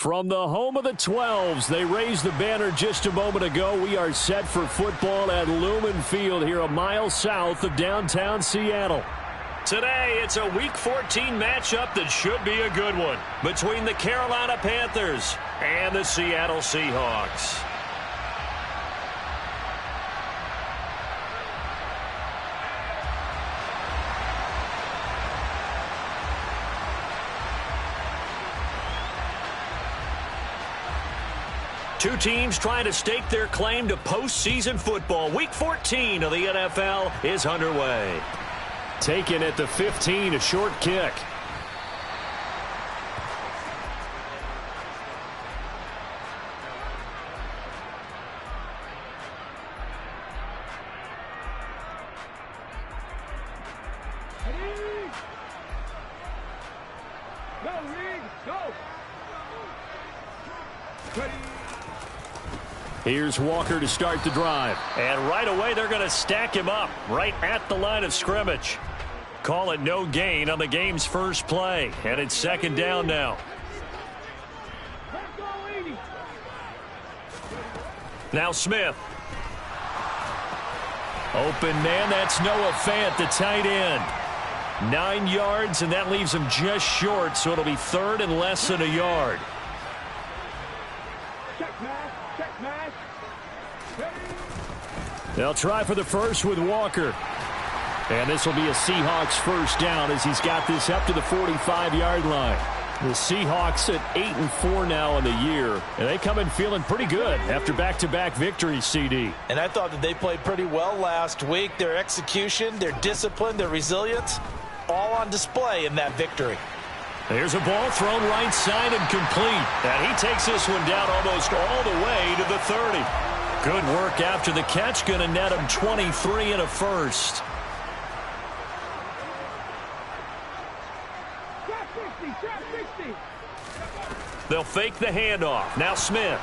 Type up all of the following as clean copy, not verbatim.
From the home of the 12s, they raised the banner just a moment ago. We are set for football at Lumen Field here a mile south of downtown Seattle. Today, it's a Week 14 matchup that should be a good one between the Carolina Panthers and the Seattle Seahawks. Two teams trying to stake their claim to postseason football. Week 14 of the NFL is underway. Taken at the 15, a short kick. Here's Walker to start the drive. And right away, they're going to stack him up right at the line of scrimmage. Call it no gain on the game's first play. And it's second down now. Now Smith. Open man, that's Noah Fant, the tight end. 9 yards, and that leaves him just short, so it'll be third and less than a yard. They'll try for the first with Walker. And this will be a Seahawks first down as he's got this up to the 45-yard line. The Seahawks at 8-4 now in the year, and they come in feeling pretty good after back-to-back victories, CD. And I thought that they played pretty well last week. Their execution, their discipline, their resilience, all on display in that victory. There's a ball thrown right side and complete. And he takes this one down almost all the way to the 30. Good work after the catch. Going to net him 23 and a first. They'll fake the handoff. Now Smith.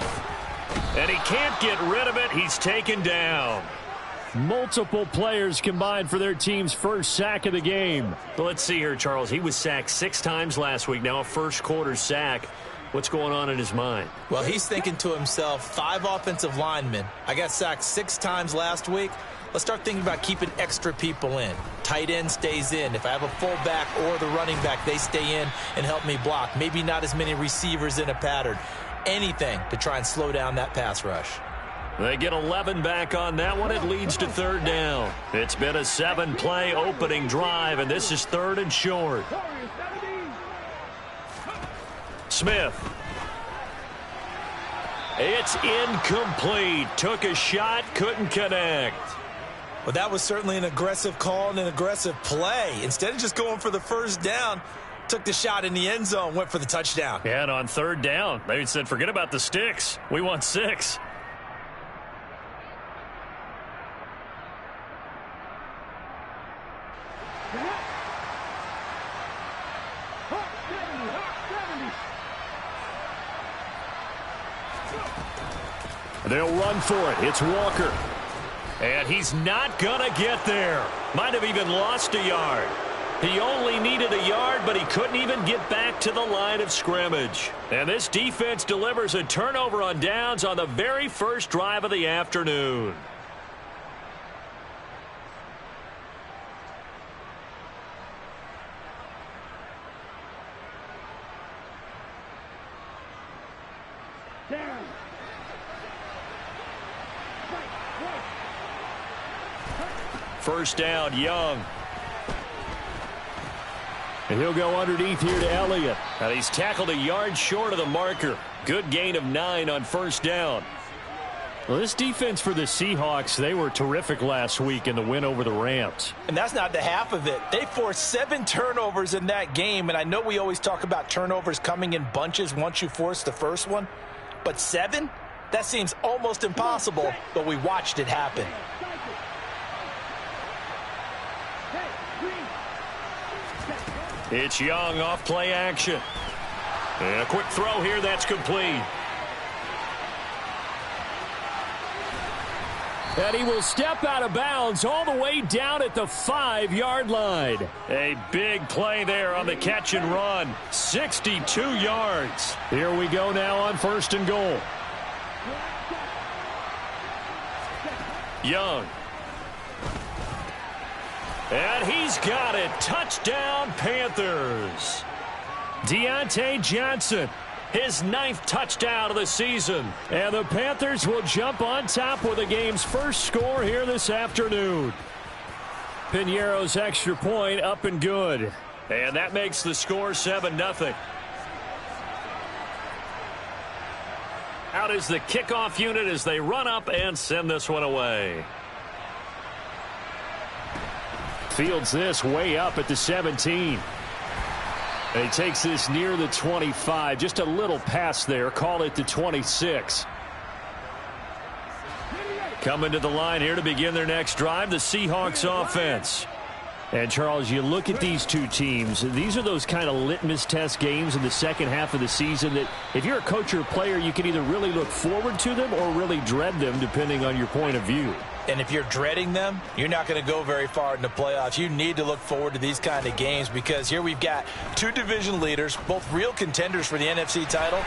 And he can't get rid of it. He's taken down. Multiple players combined for their team's first sack of the game. Well, let's see here, Charles. He was sacked 6 times last week. Now a first-quarter sack. What's going on in his mind? Well, he's thinking to himself, 5 offensive linemen. I got sacked 6 times last week. Let's start thinking about keeping extra people in. Tight end stays in. If I have a fullback or the running back, they stay in and help me block. Maybe not as many receivers in a pattern. Anything to try and slow down that pass rush. They get 11 back on that one. It leads to third down. It's been a 7-play opening drive, and this is third and short. Smith. It's incomplete. Took a shot, couldn't connect. Well, that was certainly an aggressive call and an aggressive play. Instead of just going for the first down, took the shot in the end zone, went for the touchdown. Yeah, and on third down, they said, forget about the sticks. We want 6. They'll run for it. It's Walker. And he's not going to get there. Might have even lost a yard. He only needed a yard, but he couldn't even get back to the line of scrimmage. And this defense delivers a turnover on downs on the very first drive of the afternoon. First down, Young. And he'll go underneath here to Elliott. And he's tackled a yard short of the marker. Good gain of 9 on first down. Well, this defense for the Seahawks, they were terrific last week in the win over the Rams. And that's not the half of it. They forced 7 turnovers in that game. And I know we always talk about turnovers coming in bunches once you force the first one. But 7? That seems almost impossible, but we watched it happen. It's Young off play action. And a quick throw here, that's complete. And he will step out of bounds all the way down at the 5-yard line. A big play there on the catch and run. 62 yards. Here we go now on 1st and goal. Young. And he's got it. Touchdown, Panthers. Deontay Johnson, his 9th touchdown of the season. And the Panthers will jump on top with the game's first score here this afternoon. Piñeiro's extra point up and good. And that makes the score 7-0. Out is the kickoff unit as they run up and send this one away. Fields this way up at the 17. And he takes this near the 25. Just a little pass there. Call it the 26. Coming to the line here to begin their next drive, the Seahawks offense. And, Charles, you look at these two teams, these are those kind of litmus test games in the second half of the season that if you're a coach or a player, you can either really look forward to them or really dread them, depending on your point of view. And if you're dreading them, you're not going to go very far in the playoffs. You need to look forward to these kind of games because here we've got two division leaders, both real contenders for the NFC title.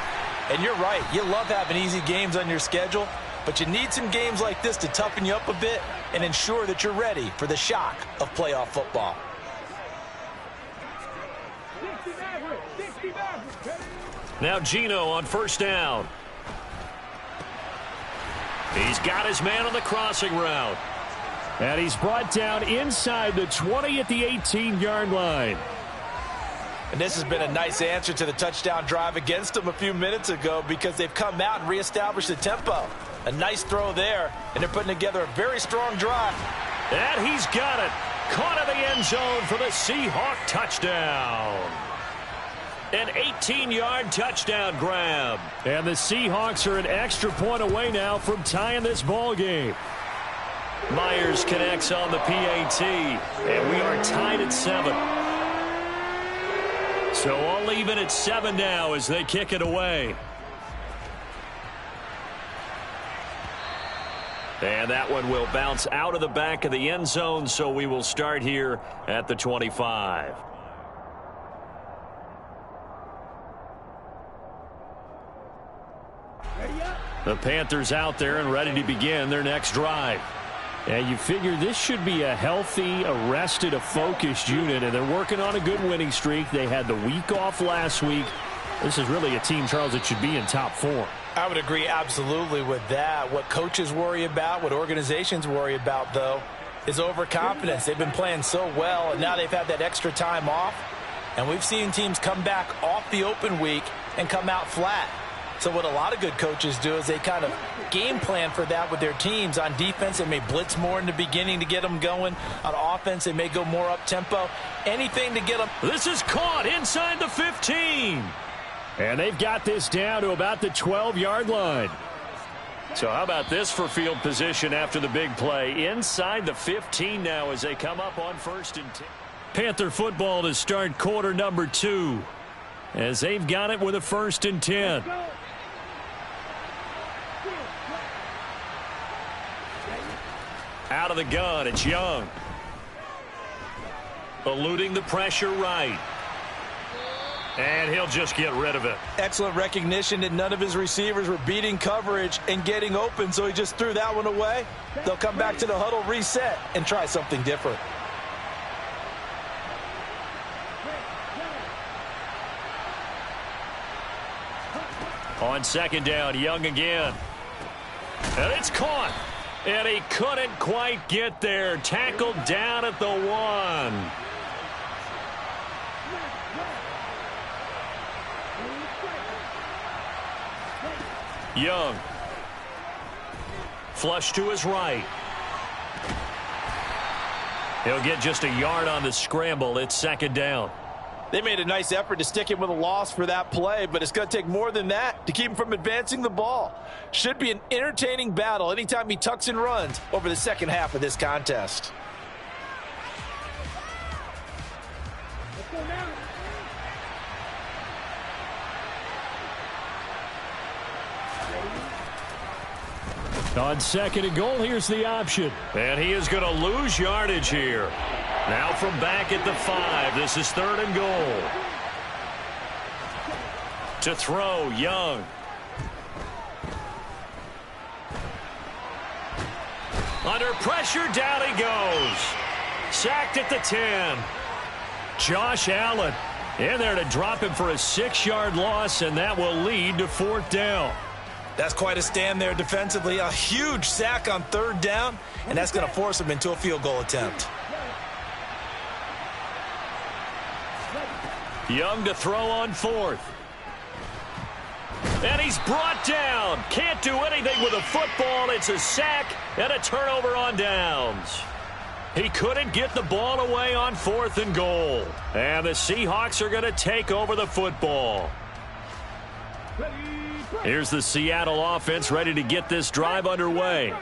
And you're right, you love having easy games on your schedule, but you need some games like this to toughen you up a bit and ensure that you're ready for the shock of playoff football. Now Geno on 1st down. He's got his man on the crossing route. And he's brought down inside the 20 at the 18-yard line. And this has been a nice answer to the touchdown drive against them a few minutes ago because they've come out and reestablished the tempo. A nice throw there, and they're putting together a very strong drive. And he's got it. Caught in the end zone for the Seahawk touchdown. An 18-yard touchdown grab. And the Seahawks are an extra point away now from tying this ball game. Myers connects on the PAT, and we are tied at 7. So all even at 7 now as they kick it away. And that one will bounce out of the back of the end zone, so we will start here at the 25. The Panthers out there and ready to begin their next drive. And you figure this should be a healthy, a rested, a focused unit, and they're working on a good winning streak. They had the week off last week. This is really a team, Charles, that should be in top form. I would agree absolutely with that. What coaches worry about, what organizations worry about, though, is overconfidence. They've been playing so well, and now they've had that extra time off. And we've seen teams come back off the open week and come out flat. So what a lot of good coaches do is they kind of game plan for that with their teams. On defense, they may blitz more in the beginning to get them going. On offense, they may go more up-tempo. Anything to get them. This is caught inside the 15. And they've got this down to about the 12-yard line. So how about this for field position after the big play? Inside the 15 now as they come up on 1st and 10. Panther football to start quarter number 2. As they've got it with a 1st and 10. Out of the gun, it's Young. Eluding the pressure right. And he'll just get rid of it. Excellent recognition that none of his receivers were beating coverage and getting open, so he just threw that one away. They'll come back to the huddle, reset, and try something different. On 2nd down, Young again. And it's caught. And he couldn't quite get there. Tackled down at the 1. Young. Flush to his right. He'll get just a yard on the scramble. It's 2nd down. They made a nice effort to stick him with a loss for that play, but it's going to take more than that to keep him from advancing the ball. Should be an entertaining battle anytime he tucks and runs over the second half of this contest. On second and goal, here's the option. And he is going to lose yardage here. Now from back at the 5, this is third and goal. To throw, Young. Under pressure, down he goes. Sacked at the 10. Josh Allen in there to drop him for a 6-yard loss, and that will lead to fourth down. That's quite a stand there defensively. A huge sack on third down, and that's going to force him into a field goal attempt. Young to throw on fourth. And he's brought down. Can't do anything with a football. It's a sack and a turnover on downs. He couldn't get the ball away on fourth and goal. And the Seahawks are going to take over the football. Here's the Seattle offense ready to get this drive underway.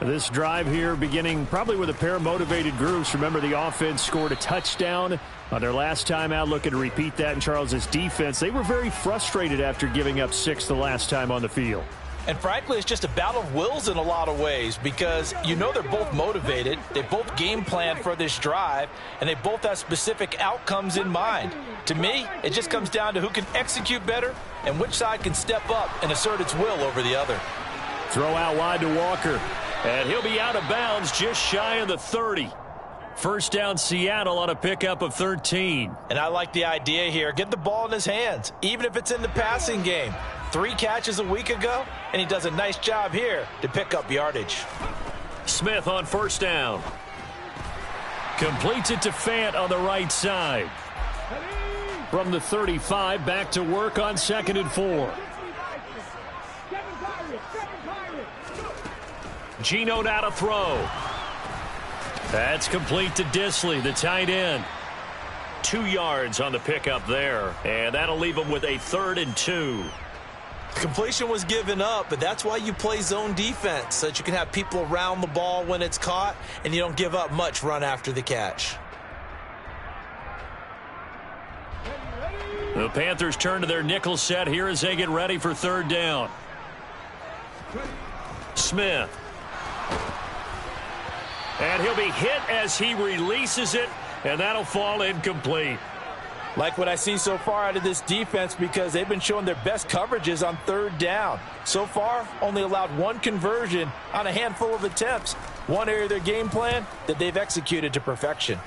This drive here beginning probably with a pair of motivated groups. Remember, the offense scored a touchdown on their last time out. Looking to repeat that in Charles' defense. They were very frustrated after giving up 6 the last time on the field. And frankly, it's just a battle of wills in a lot of ways because you know they're both motivated. They both game plan for this drive, and they both have specific outcomes in mind. To me, it just comes down to who can execute better and which side can step up and assert its will over the other. Throw out wide to Walker, and he'll be out of bounds just shy of the 30. First down, Seattle on a pickup of 13. And I like the idea here. Get the ball in his hands, even if it's in the passing game. 3 catches a week ago, and he does a nice job here to pick up yardage. Smith on first down. Completes it to Fant on the right side. From the 35, back to work on second and 4. Geno now to throw. That's complete to Disley, the tight end. 2 yards on the pickup there, and that'll leave him with a 3rd and 2. Completion was given up, but that's why you play zone defense, so that you can have people around the ball when it's caught, and you don't give up much run after the catch. The Panthers turn to their nickel set here as they get ready for third down. Smith. And he'll be hit as he releases it, and that'll fall incomplete. Like what I see so far out of this defense because they've been showing their best coverages on third down. So far, only allowed 1 conversion on a handful of attempts. One area of their game plan that they've executed to perfection.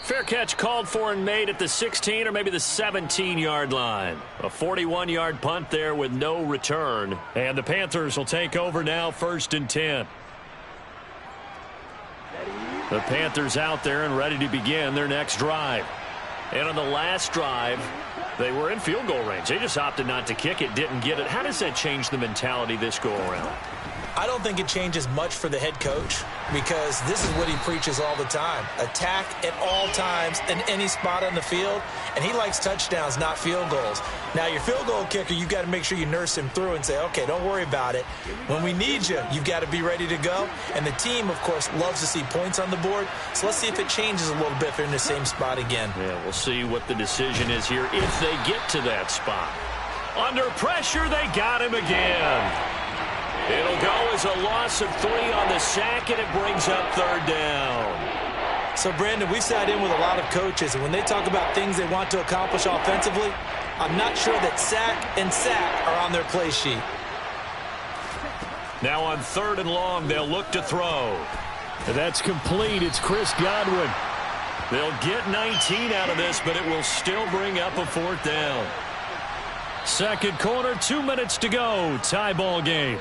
Fair catch called for and made at the 16 or maybe the 17-yard line. A 41-yard punt there with no return. And the Panthers will take over now, 1st and 10. The Panthers out there and ready to begin their next drive. And on the last drive, they were in field goal range. They just opted not to kick it, didn't get it. How does that change the mentality this go-around? I don't think it changes much for the head coach because this is what he preaches all the time. Attack at all times in any spot on the field, and he likes touchdowns, not field goals. Now, your field goal kicker, you've got to make sure you nurse him through and say, okay, don't worry about it. When we need you, you've got to be ready to go. And the team, of course, loves to see points on the board. So let's see if it changes a little bit if they're in the same spot again. Yeah, we'll see what the decision is here if they get to that spot. Under pressure, they got him again. It'll go as a loss of 3 on the sack, and it brings up third down. So, Brandon, we sat in with a lot of coaches, and when they talk about things they want to accomplish offensively, I'm not sure that sack and sack are on their play sheet. Now on 3rd and long, they'll look to throw. And that's complete. It's Chris Godwin. They'll get 19 out of this, but it will still bring up a 4th down. Second quarter, 2 minutes to go. Tie ball game.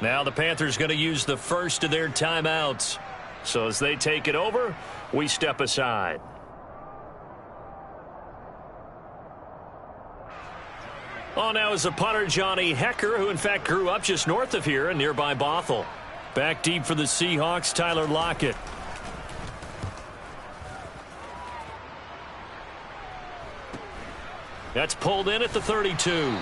Now the Panthers going to use the first of their timeouts. So as they take it over, we step aside. On now is the punter, Johnny Hekker, who in fact grew up just north of here in nearby Bothell. Back deep for the Seahawks, Tyler Lockett. That's pulled in at the 32.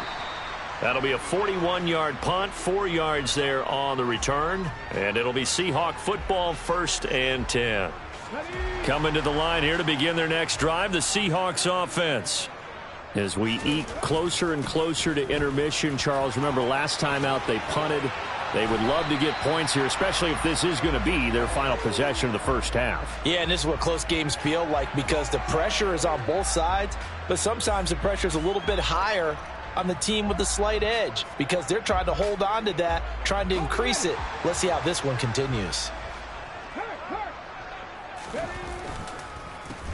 That'll be a 41-yard punt, 4 yards there on the return. And it'll be Seahawk football, 1st and 10. Coming to the line here to begin their next drive, the Seahawks offense. As we eke closer and closer to intermission, Charles, remember last time out they punted. They would love to get points here, especially if this is going to be their final possession of the first half. Yeah, and this is what close games feel like because the pressure is on both sides, but sometimes the pressure is a little bit higher on the team with the slight edge because they're trying to hold on to that, trying to increase it. Let's see how this one continues.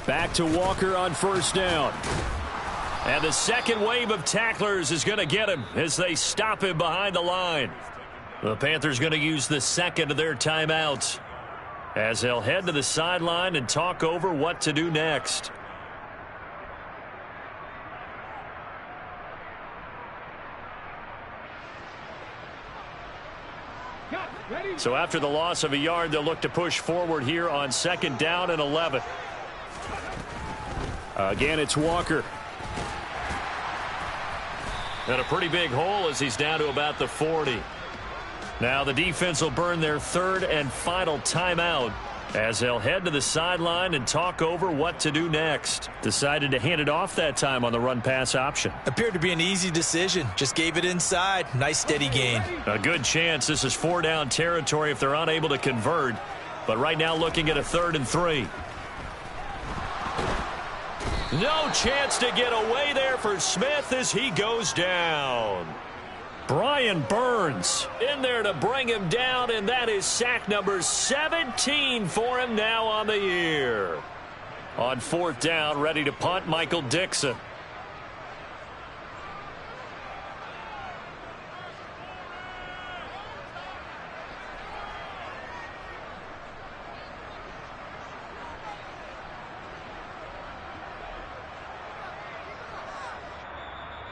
Back to Walker on 1st down. And the second wave of tacklers is going to get him as they stop him behind the line. The Panthers going to use the second of their timeouts as they'll head to the sideline and talk over what to do next. So after the loss of a yard, they'll look to push forward here on 2nd down and 11. Again, it's Walker. And a pretty big hole as he's down to about the 40. Now the defense will burn their 3rd and final timeout as they'll head to the sideline and talk over what to do next. Decided to hand it off that time on the run-pass option. Appeared to be an easy decision. Just gave it inside. Nice steady gain. A good chance this is 4-down territory if they're unable to convert. But right now looking at a 3rd and 3. No chance to get away there for Smith as he goes down. Brian Burns in there to bring him down, and that is sack number 17 for him now on the year. On 4th down, ready to punt, Michael Dixon.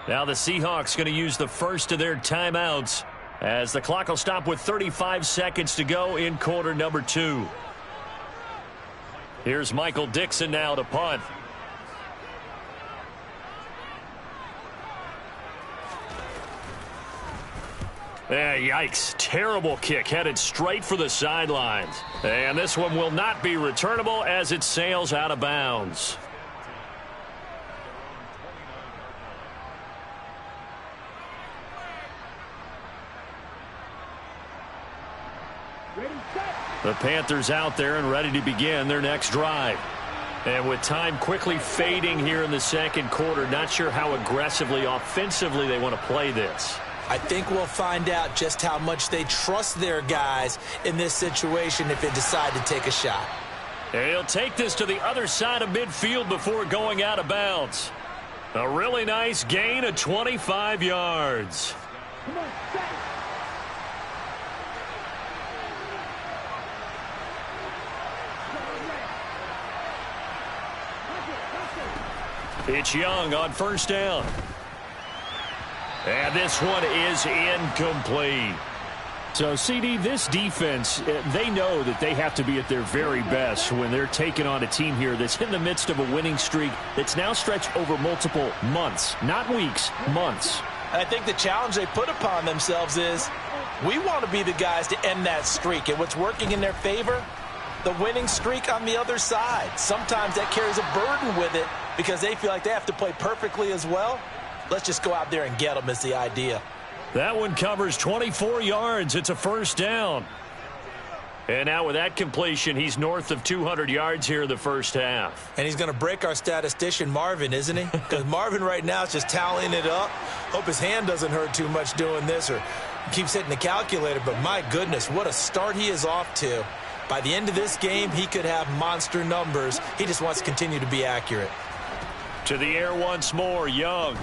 Now the Seahawks going to use the first of their timeouts as the clock will stop with 35 seconds to go in quarter number 2. Here's Michael Dixon now to punt. Yikes. Terrible kick headed straight for the sidelines. And this one will not be returnable as it sails out of bounds. The Panthers out there and ready to begin their next drive. And with time quickly fading here in the second quarter, not sure how aggressively, offensively they want to play this. I think we'll find out just how much they trust their guys in this situation if they decide to take a shot. And he'll take this to the other side of midfield before going out of bounds. A really nice gain of 25 yards. Come on, it's Young on 1st down. And this one is incomplete. So, CD, this defense, they know that they have to be at their very best when they're taking on a team here that's in the midst of a winning streak that's now stretched over multiple months, not weeks, months. And I think the challenge they put upon themselves is we want to be the guys to end that streak. And what's working in their favor? The winning streak on the other side. Sometimes that carries a burden with it because they feel like they have to play perfectly as well. Let's just go out there and get them is the idea. That one covers 24 yards. It's a 1st down. And now with that completion, he's north of 200 yards here in the first half. And he's going to break our statistician, Marvin, isn't he? Because Marvin right now is just tallying it up. Hope his hand doesn't hurt too much doing this or keeps hitting the calculator. But my goodness, what a start he is off to. By the end of this game, he could have monster numbers. He just wants to continue to be accurate. To the air once more, Young.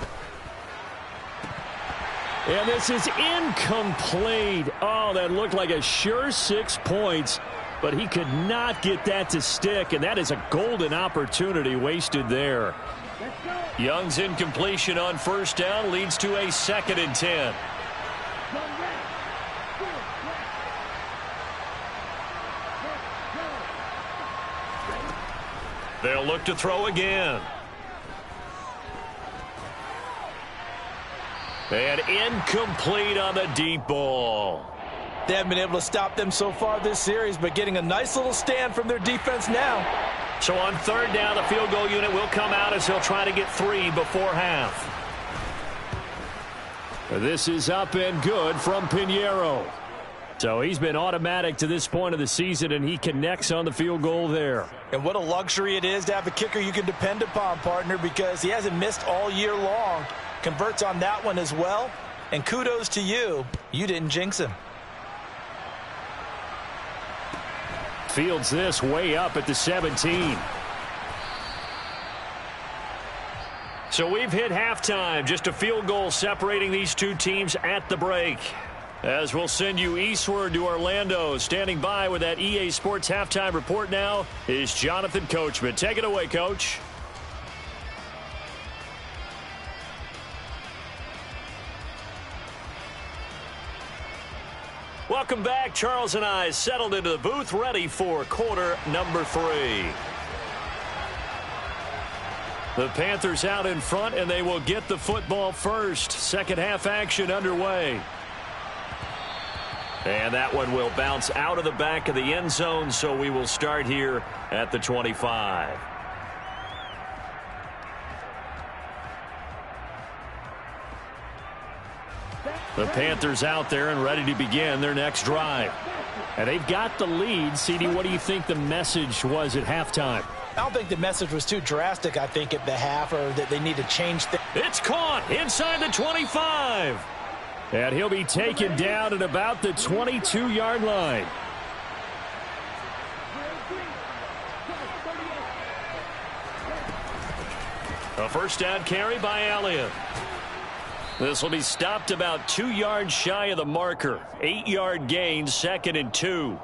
And this is incomplete. Oh, that looked like a sure 6 points, but he could not get that to stick, and that is a golden opportunity wasted there. Young's incompletion on first down leads to a 2nd and 10. They'll look to throw again. And incomplete on the deep ball. They haven't been able to stop them so far this series, but getting a nice little stand from their defense now. So on 3rd down, the field goal unit will come out as he'll try to get 3 before half. This is up and good from Pinheiro. So he's been automatic to this point of the season, and he connects on the field goal there. And what a luxury it is to have a kicker you can depend upon, partner, because he hasn't missed all year long. Converts on that one as well. And kudos to you. You didn't jinx him. Fields this way up at the 17. So we've hit halftime. Just a field goal separating these two teams at the break. As we'll send you eastward to Orlando. Standing by with that EA Sports halftime report now is Jonathan Coachman. Take it away, Coach. Welcome back. Charles and I settled into the booth, ready for quarter number 3. The Panthers out in front, and they will get the football first. Second half action underway. And that one will bounce out of the back of the end zone, so we will start here at the 25. The Panthers out there and ready to begin their next drive. And they've got the lead. CD, what do you think the message was at halftime? I don't think the message was too drastic, I think, at the half, or that they need to change things. It's caught inside the 25. And he'll be taken down at about the 22-yard line. A first down carry by Elliott. This will be stopped about 2 yards shy of the marker. 8-yard gain, 2nd and 2.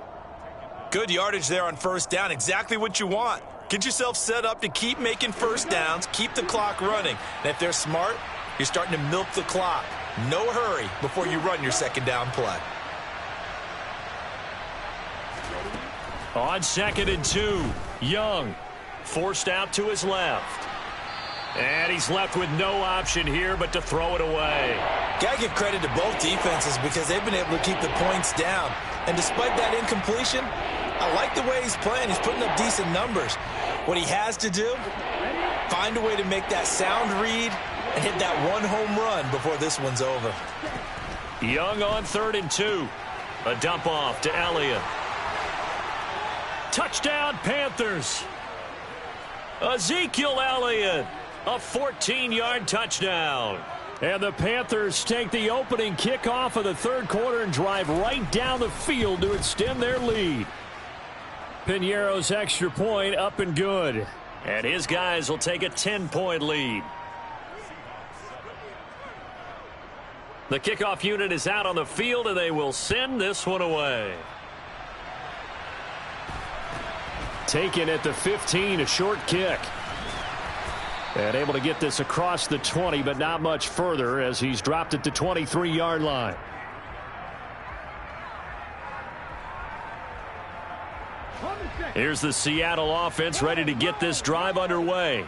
Good yardage there on first down. Exactly what you want. Get yourself set up to keep making first downs, keep the clock running. And if they're smart, you're starting to milk the clock. No hurry before you run your second down play. On 2nd and 2, Young forced out to his left. And he's left with no option here but to throw it away. Got to give credit to both defenses because they've been able to keep the points down. And despite that incompletion, I like the way he's playing. He's putting up decent numbers. What he has to do, find a way to make that sound read and hit that one home run before this one's over. Young on 3rd and 2. A dump off to Elliott. Touchdown, Panthers. Ezekiel Elliott, a 14-yard touchdown. And the Panthers take the opening kickoff of the 3rd quarter and drive right down the field to extend their lead. Pinheiro's extra point up and good. And his guys will take a 10-point lead. The kickoff unit is out on the field, and they will send this one away. Taken at the 15, a short kick. And able to get this across the 20, but not much further as he's dropped at the 23-yard line. Here's the Seattle offense ready to get this drive underway.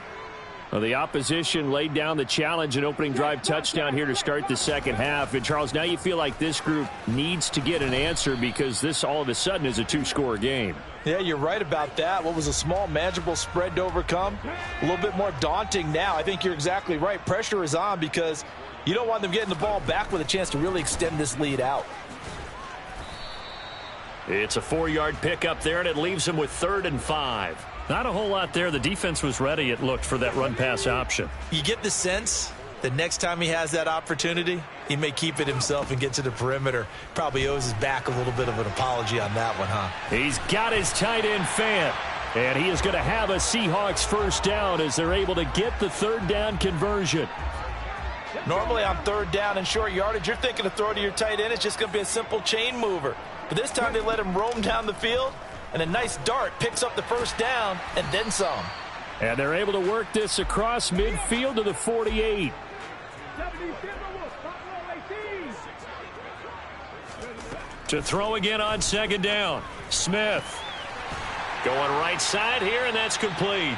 Well, the opposition laid down the challenge and opening drive touchdown here to start the second half. And, Charles, now you feel like this group needs to get an answer because this all of a sudden is a 2-score game. Yeah, you're right about that. What was a small, manageable spread to overcome? A little bit more daunting now. I think you're exactly right. Pressure is on because you don't want them getting the ball back with a chance to really extend this lead out. It's a 4-yard pickup there, and it leaves him with 3rd and 5. Not a whole lot there. The defense was ready, it looked, for that run-pass option. You get the sense that next time he has that opportunity, he may keep it himself and get to the perimeter. Probably owes his back a little bit of an apology on that one, huh? He's got his tight end fan, and he is going to have a Seahawks first down as they're able to get the 3rd down conversion. Normally on third down and short yardage, you're thinking to throw to your tight end. It's just going to be a simple chain mover. But this time they let him roam down the field, and a nice dart picks up the first down and then some. And they're able to work this across midfield to the 48. To throw again on second down. Smith going right side here, and that's complete.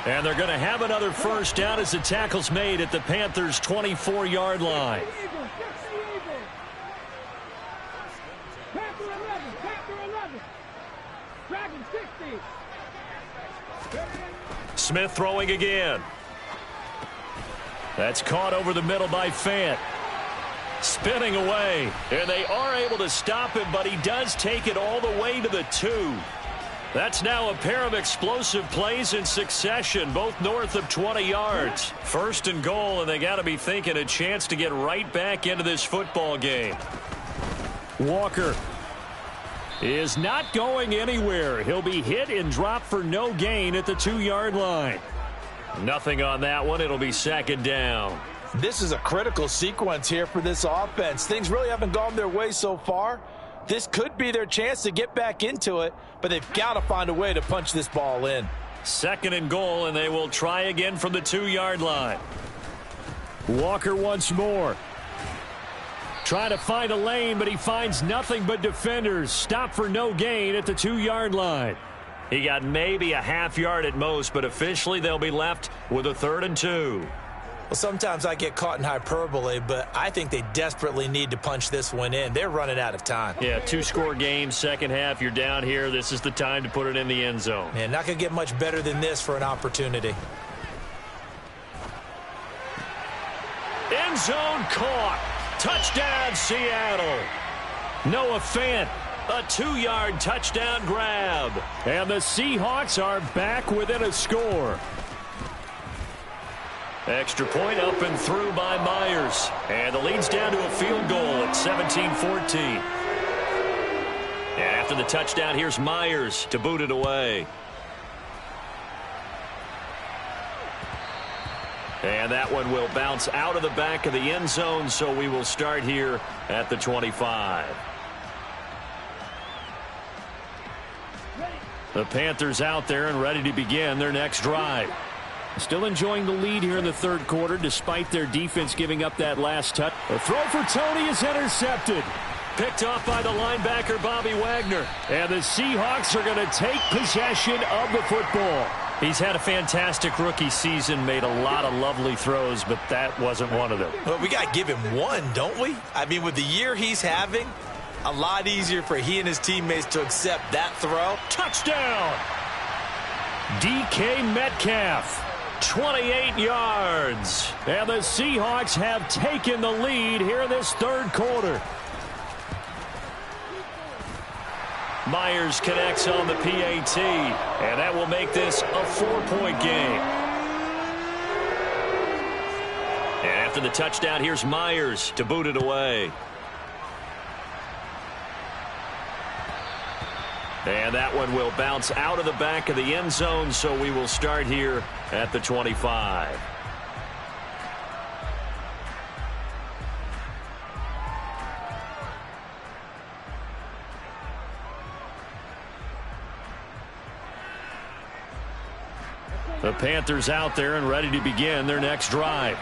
And they're going to have another first down as the tackle's made at the Panthers' 24-yard line. Smith throwing again. That's caught over the middle by Fant. Spinning away, and they are able to stop him, but he does take it all the way to the 2. That's now a pair of explosive plays in succession, both north of 20 yards. First and goal, and they got to be thinking a chance to get right back into this football game. Walker is not going anywhere. He'll be hit and dropped for no gain at the 2-yard line. Nothing on that one. It'll be second down. This is a critical sequence here for this offense. Things really haven't gone their way so far. This could be their chance to get back into it, but they've got to find a way to punch this ball in. Second and goal, and they will try again from the 2-yard line. Walker once more. Trying to find a lane, but he finds nothing but defenders. Stop for no gain at the 2-yard line. He got maybe a half yard at most, but officially they'll be left with a 3rd and 2. Well, sometimes I get caught in hyperbole, but I think they desperately need to punch this one in. They're running out of time. Yeah, 2-score game, second half. You're down here. This is the time to put it in the end zone. Man, not going to get much better than this for an opportunity. End zone caught. Touchdown, Seattle. Noah Fant, a 2-yard touchdown grab. And the Seahawks are back within a score. Extra point up and through by Myers. And the lead's down to a field goal at 17-14. And after the touchdown, here's Myers to boot it away. And that one will bounce out of the back of the end zone, so we will start here at the 25. The Panthers out there and ready to begin their next drive. Still enjoying the lead here in the third quarter, despite their defense giving up that last touch. The throw for Tony is intercepted. Picked off by the linebacker, Bobby Wagner. And the Seahawks are going to take possession of the football. He's had a fantastic rookie season, made a lot of lovely throws, but that wasn't one of them. Well, we got to give him one, don't we? I mean, with the year he's having, a lot easier for he and his teammates to accept that throw. Touchdown! DK Metcalf. 28 yards. And the Seahawks have taken the lead here in this third quarter. Myers connects on the PAT, and that will make this a 4-point game. And after the touchdown, here's Myers to boot it away. And that one will bounce out of the back of the end zone, so we will start here at the 25. The Panthers out there and ready to begin their next drive.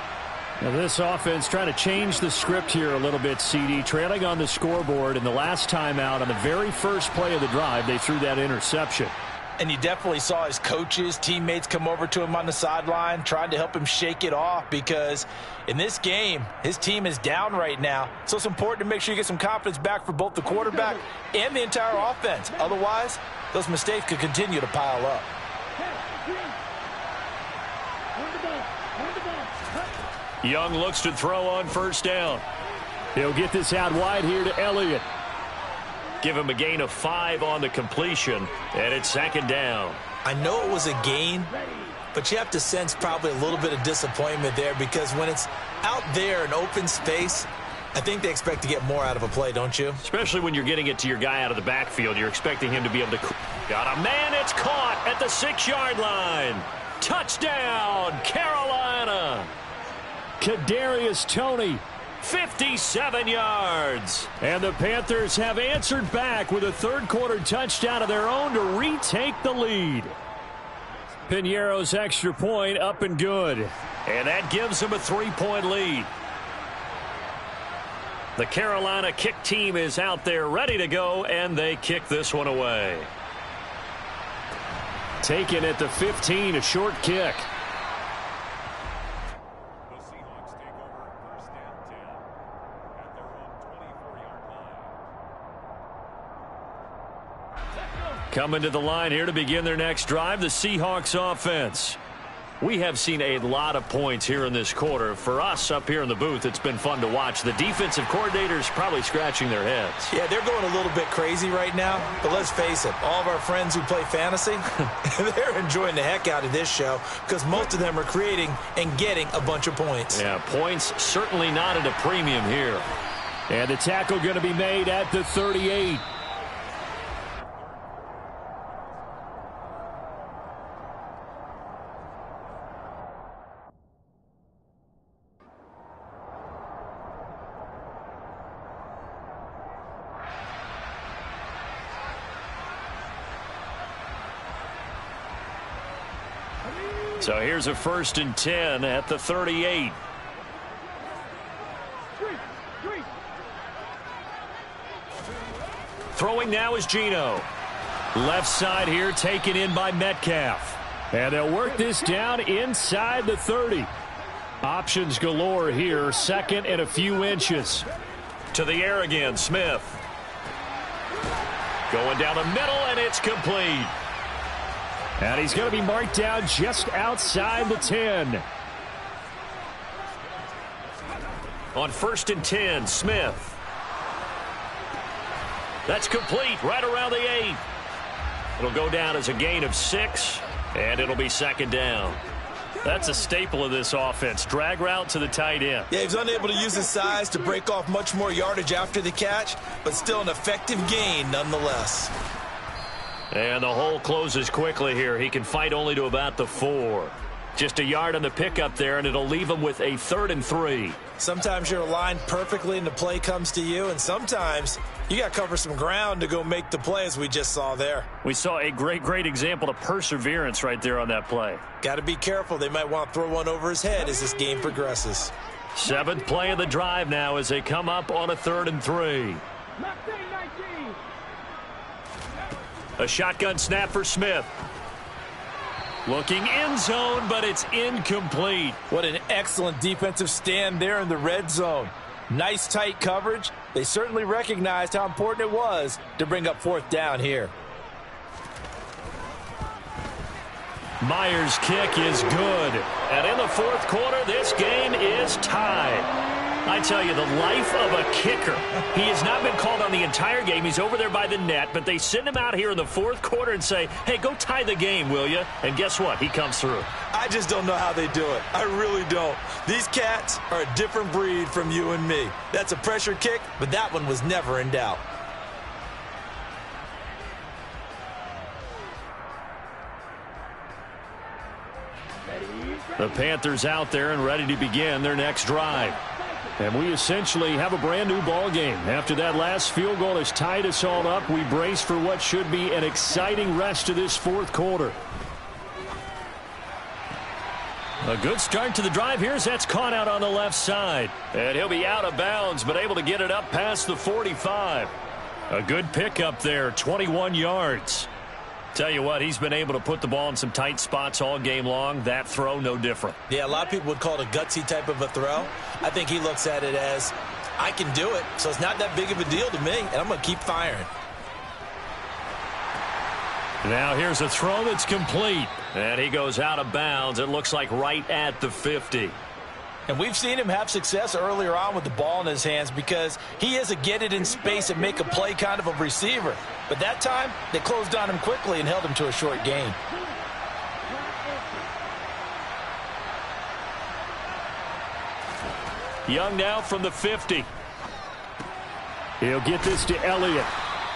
Now this offense trying to change the script here a little bit, CD. Trailing on the scoreboard, and the last time out on the very first play of the drive, they threw that interception. And you definitely saw his coaches, teammates come over to him on the sideline, trying to help him shake it off, because in this game, his team is down right now. So it's important to make sure you get some confidence back for both the quarterback and the entire offense. Otherwise, those mistakes could continue to pile up. Young looks to throw on first down. He'll get this out wide here to Elliott. Give him a gain of 5 on the completion, and it's second down. I know it was a gain, but you have to sense probably a little bit of disappointment there, because when it's out there in open space, I think they expect to get more out of a play, don't you? Especially when you're getting it to your guy out of the backfield. You're expecting him to be able to... Got a man, it's caught at the 6-yard line. Touchdown, Carolina. Kadarius Toney. 57 yards. And the Panthers have answered back with a third-quarter touchdown of their own to retake the lead. Piñeiro's extra point up and good. And that gives them a 3-point lead. The Carolina kick team is out there ready to go, and they kick this one away. Taken at the 15, a short kick. Coming to the line here to begin their next drive, the Seahawks offense. We have seen a lot of points here in this quarter. For us up here in the booth, it's been fun to watch. The defensive coordinators probably scratching their heads. Yeah, they're going a little bit crazy right now. But let's face it, all of our friends who play fantasy, they're enjoying the heck out of this show because most of them are creating and getting a bunch of points. Yeah, points certainly not at a premium here. And the tackle going to be made at the 38. So here's a 1st and 10 at the 38. Throwing now is Geno. Left side here taken in by Metcalf. And they'll work this down inside the 30. Options galore here. 2nd and a few inches. To the air again, Smith. Going down the middle, and it's complete. And he's going to be marked down just outside the 10. On 1st and 10, Smith. That's complete right around the 8. It'll go down as a gain of 6, and it'll be 2nd down. That's a staple of this offense. Drag route to the tight end. Yeah, he's unable to use his size to break off much more yardage after the catch, but still an effective gain nonetheless. And the hole closes quickly here. He can fight only to about the 4. Just a yard on the pickup there, and it'll leave him with a 3rd and 3. Sometimes you're aligned perfectly and the play comes to you, and sometimes you got to cover some ground to go make the play, as we just saw there. We saw a great example of perseverance right there on that play. Got to be careful. They might want to throw one over his head as this game progresses. 7th play of the drive now as they come up on a 3rd and 3. A shotgun snap for Smith. Looking end zone, but it's incomplete. What an excellent defensive stand there in the red zone. Nice tight coverage. They certainly recognized how important it was to bring up 4th down here. Myers' kick is good. And in the 4th quarter, this game is tied. I tell you, the life of a kicker. He has not been called on the entire game. He's over there by the net, but they send him out here in the 4th quarter and say, hey, go tie the game, will you? And guess what? He comes through. I just don't know how they do it. I really don't. These cats are a different breed from you and me. That's a pressure kick, but that one was never in doubt. The Panthers out there and ready to begin their next drive. And we essentially have a brand new ball game. After that last field goal has tied us all up, we brace for what should be an exciting rest of this 4th quarter. A good start to the drive here as that's caught out on the left side. And he'll be out of bounds, but able to get it up past the 45. A good pickup there, 21 yards. Tell you what, he's been able to put the ball in some tight spots all game long. That throw, no different. Yeah, a lot of people would call it a gutsy type of a throw. I think he looks at it as, I can do it, so it's not that big of a deal to me, and I'm going to keep firing. Now here's a throw that's complete. And he goes out of bounds. It looks like right at the 50. And we've seen him have success earlier on with the ball in his hands because he is a get it in space and make a play kind of a receiver. But that time, they closed on him quickly and held him to a short gain. Young now from the 50. He'll get this to Elliott.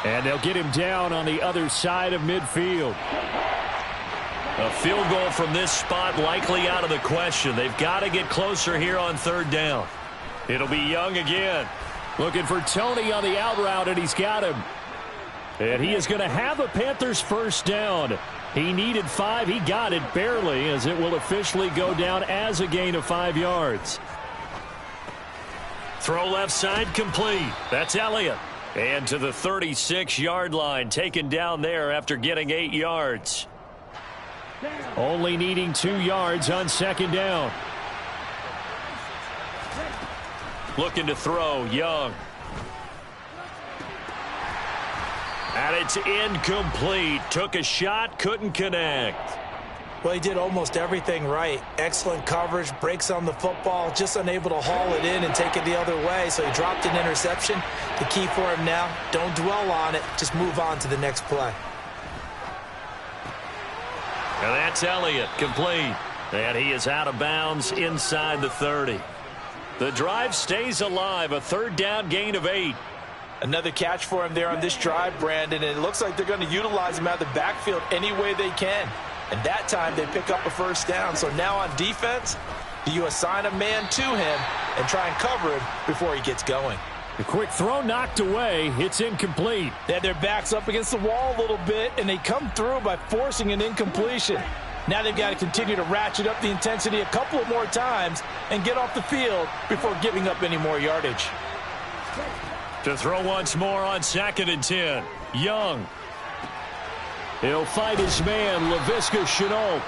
And they'll get him down on the other side of midfield. A field goal from this spot likely out of the question. They've got to get closer here on third down. It'll be Young again. Looking for Tony on the out route, and he's got him. And he is going to have a Panthers first down. He needed 5. He got it barely, as it will officially go down as a gain of 5 yards. Throw left side complete. That's Elliott. And to the 36-yard line, taken down there after getting 8 yards. Only needing 2 yards on second down. Looking to throw, Young. And it's incomplete. Took a shot, couldn't connect. Well, he did almost everything right. Excellent coverage, breaks on the football, just unable to haul it in and take it the other way, so he dropped an interception. The key for him now, don't dwell on it, just move on to the next play. And that's Elliott, complete. And he is out of bounds inside the 30. The drive stays alive, a third down gain of 8. Another catch for him there on this drive, Brandon, and it looks like they're going to utilize him out of the backfield any way they can. And that time they pick up a first down. So now on defense, do you assign a man to him and try and cover him before he gets going? The quick throw knocked away. It's incomplete. They had their backs up against the wall a little bit, and they come through by forcing an incompletion. Now they've got to continue to ratchet up the intensity a couple of more times and get off the field before giving up any more yardage. To throw once more on 2nd and 10. Young. He'll fight his man, Laviska Shenault.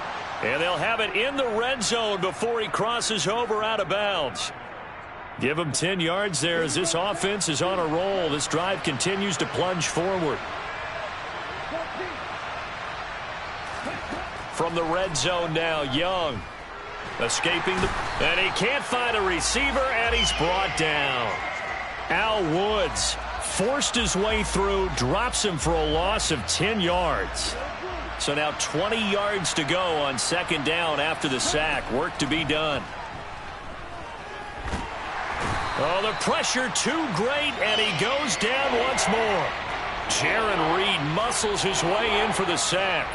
And they'll have it in the red zone before he crosses over out of bounds. Give him 10 yards there as this offense is on a roll. This drive continues to plunge forward. From the red zone now, Young. Escaping and he can't find a receiver, and he's brought down. Al Woods forced his way through, drops him for a loss of 10 yards. So now 20 yards to go on second down after the sack. Work to be done. Oh, the pressure too great, and he goes down once more. Jaron Reed muscles his way in for the sack.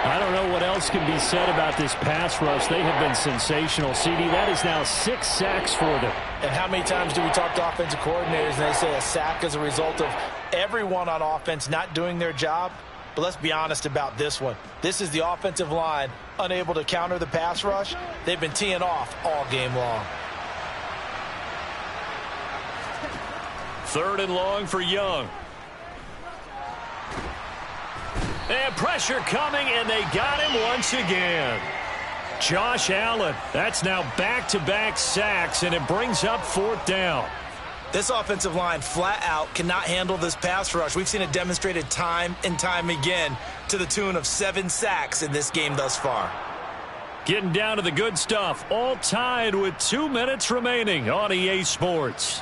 I don't know what else can be said about this pass rush. They have been sensational. CD, that is now 6 sacks for them. And how many times do we talk to offensive coordinators and they say a sack is a result of everyone on offense not doing their job? But let's be honest about this one. This is the offensive line unable to counter the pass rush. They've been teeing off all game long. 3rd and long for Young. And pressure coming, and they got him once again. Josh Allen, that's now back-to-back sacks, and it brings up 4th down. This offensive line flat out cannot handle this pass rush. We've seen it demonstrated time and time again to the tune of 7 sacks in this game thus far. Getting down to the good stuff, all tied with 2 minutes remaining on EA Sports.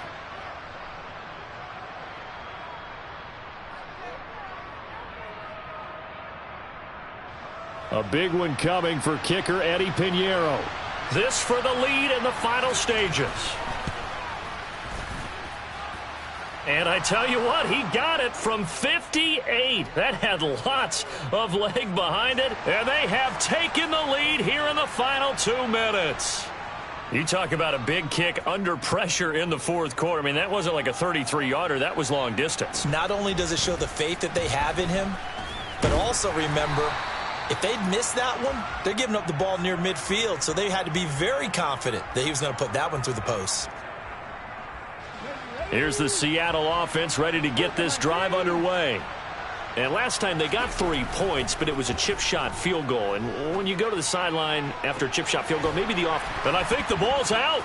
A big one coming for kicker Eddie Pinheiro. This for the lead in the final stages. And I tell you what, he got it from 58. That had lots of leg behind it. And they have taken the lead here in the final 2 minutes. You talk about a big kick under pressure in the 4th quarter. I mean, that wasn't like a 33-yarder. That was long distance. Not only does it show the faith that they have in him, but also remember, if they'd missed that one, they're giving up the ball near midfield, so they had to be very confident that he was going to put that one through the post. Here's the Seattle offense ready to get this drive underway. And last time they got 3 points, but it was a chip shot field goal. And when you go to the sideline after a chip shot field goal, maybe the off. And I think the ball's out.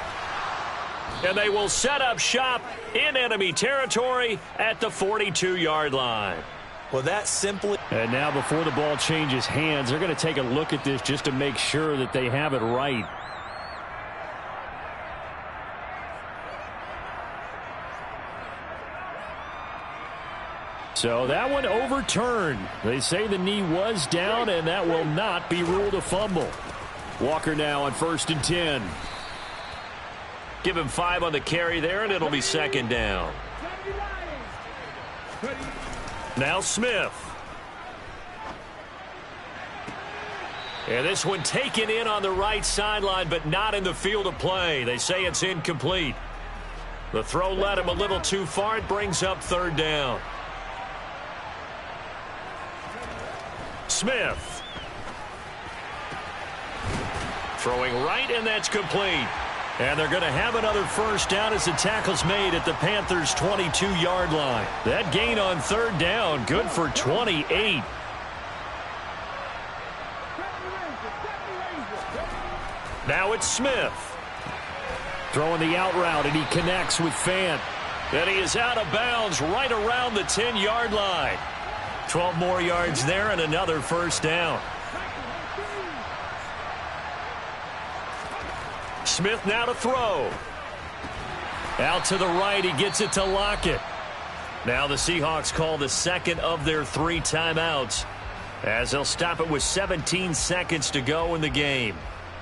And they will set up shop in enemy territory at the 42-yard line. Well, that simply... And now before the ball changes hands, they're going to take a look at this just to make sure that they have it right. So that one overturned. They say the knee was down, and that will not be ruled a fumble. Walker now on 1st and 10. Give him 5 on the carry there, and it'll be 2nd down. Now Smith. And this one taken in on the right sideline, but not in the field of play. They say it's incomplete. The throw led him a little too far. It brings up third down. Smith. Throwing right, and that's complete. And they're going to have another first down as the tackle's made at the Panthers' 22-yard line. That gain on third down, good for 28. Now it's Smith. Throwing the out route, and he connects with Fant. And he is out of bounds right around the 10-yard line. 12 more yards there and another first down. Smith now to throw. Out to the right, he gets it to Lockett. Now the Seahawks call the second of their 3 timeouts, as they'll stop it with 17 seconds to go in the game.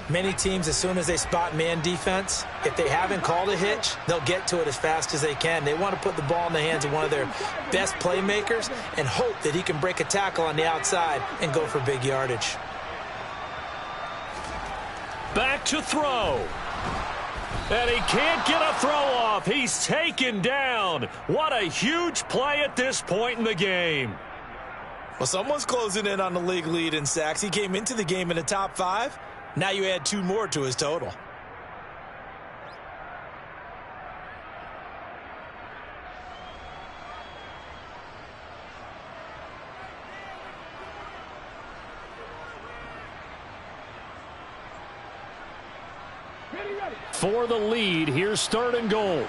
Many teams, as soon as they spot man defense, if they haven't called a hitch, they'll get to it as fast as they can. They want to put the ball in the hands of one of their best playmakers and hope that he can break a tackle on the outside and go for big yardage. Back to throw. And he can't get a throw off. He's taken down. What a huge play at this point in the game. Well, someone's closing in on the league lead in sacks. He came into the game in the top 5. Now you add 2 more to his total. For the lead, here's third and goal.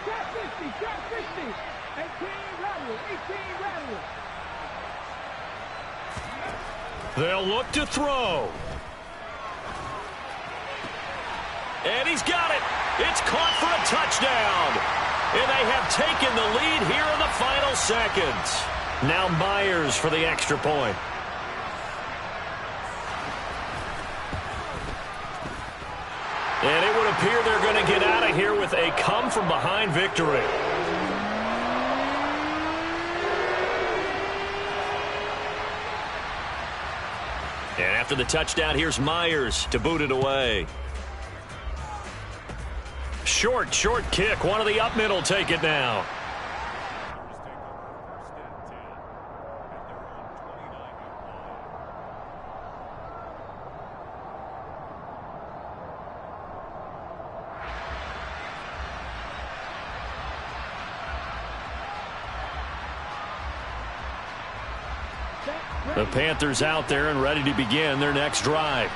Trap 50, 18 rattle, 18 rattle. They'll look to throw. And he's got it. It's caught for a touchdown. And they have taken the lead here in the final seconds. Now Myers for the extra point. And it would appear they're going to get out of here with a come-from-behind victory. And after the touchdown, here's Myers to boot it away. Short kick. One of the up middle take it now. The Panthers out there and ready to begin their next drive.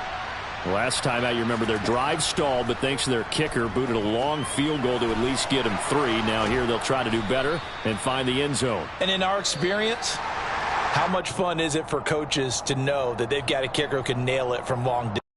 Last time out, you remember their drive stalled, but thanks to their kicker, booted a long field goal to at least get them 3. Now here they'll try to do better and find the end zone. And in our experience, how much fun is it for coaches to know that they've got a kicker who can nail it from long distance?